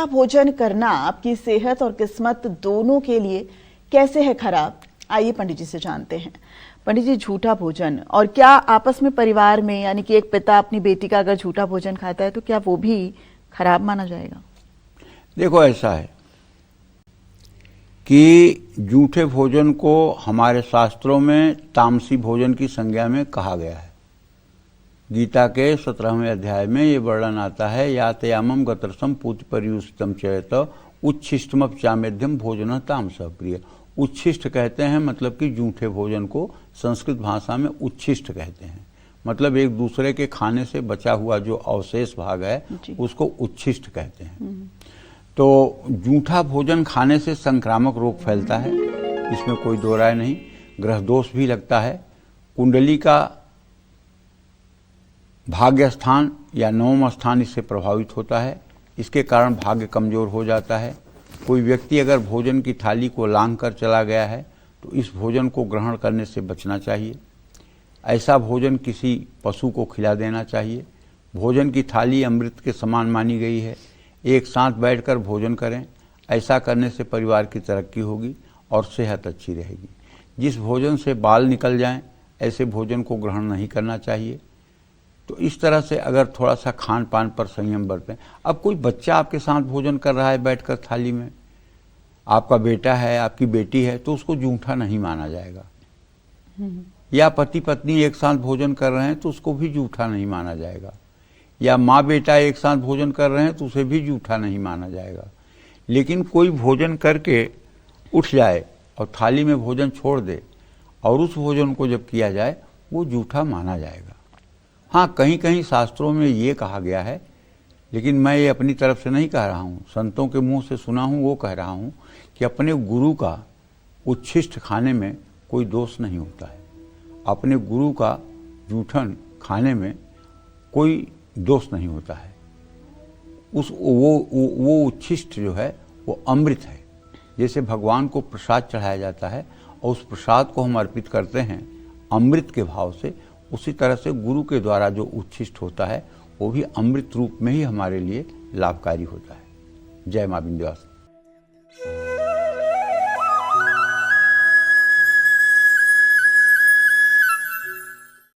भोजन करना आपकी सेहत और किस्मत दोनों के लिए कैसे है खराब? आइए पंडित जी से जानते हैं। पंडित जी, झूठा भोजन और क्या आपस में परिवार में, यानी कि एक पिता अपनी बेटी का अगर झूठा भोजन खाता है तो क्या वो भी खराब माना जाएगा? देखो, ऐसा है कि झूठे भोजन को हमारे शास्त्रों में तामसी भोजन की संज्ञा में कहा गया है। गीता के 17वें अध्याय में ये वर्णन आता है, यातयामम गतरसम पूत परियुष्टम चेत उच्छिष्टमपचामेध्यम भोजन तामस प्रिय। उच्छिष्ट कहते हैं मतलब कि झूठे भोजन को संस्कृत भाषा में उच्छिष्ट कहते हैं, मतलब एक दूसरे के खाने से बचा हुआ जो अवशेष भाग है उसको उच्छिष्ट कहते हैं। तो झूठा भोजन खाने से संक्रामक रोग फैलता है, इसमें कोई दो राय नहीं। ग्रह दोष भी लगता है। कुंडली का भाग्य स्थान या नवम स्थान इससे प्रभावित होता है, इसके कारण भाग्य कमजोर हो जाता है। कोई व्यक्ति अगर भोजन की थाली को लांघ कर चला गया है तो इस भोजन को ग्रहण करने से बचना चाहिए। ऐसा भोजन किसी पशु को खिला देना चाहिए। भोजन की थाली अमृत के समान मानी गई है। एक साथ बैठकर भोजन करें, ऐसा करने से परिवार की तरक्की होगी और सेहत अच्छी रहेगी। जिस भोजन से बाल निकल जाएं, ऐसे भोजन को ग्रहण नहीं करना चाहिए। तो इस तरह से अगर थोड़ा सा खान पान पर संयम बरतें। अब कोई बच्चा आपके साथ भोजन कर रहा है बैठकर थाली में, आपका बेटा है, आपकी बेटी है, तो उसको झूठा नहीं माना जाएगा। या पति पत्नी एक साथ भोजन कर रहे हैं तो उसको भी झूठा नहीं माना जाएगा। या माँ बेटा एक साथ भोजन कर रहे हैं तो उसे भी झूठा नहीं माना जाएगा। लेकिन कोई भोजन करके उठ जाए और थाली में भोजन छोड़ दे और उस भोजन को जब किया जाए वो झूठा माना जाएगा। हाँ, कहीं कहीं शास्त्रों में ये कहा गया है, लेकिन मैं ये अपनी तरफ से नहीं कह रहा हूँ, संतों के मुंह से सुना हूँ, वो कह रहा हूँ कि अपने गुरु का उच्छिष्ट खाने में कोई दोष नहीं होता है। अपने गुरु का जूठन खाने में कोई दोष नहीं होता है। वो उच्छिष्ट जो है वो अमृत है। जैसे भगवान को प्रसाद चढ़ाया जाता है और उस प्रसाद को हम अर्पित करते हैं अमृत के भाव से, उसी तरह से गुरु के द्वारा जो उच्छिष्ट होता है वो भी अमृत रूप में ही हमारे लिए लाभकारी होता है। जय मां विंध्यवासिनी।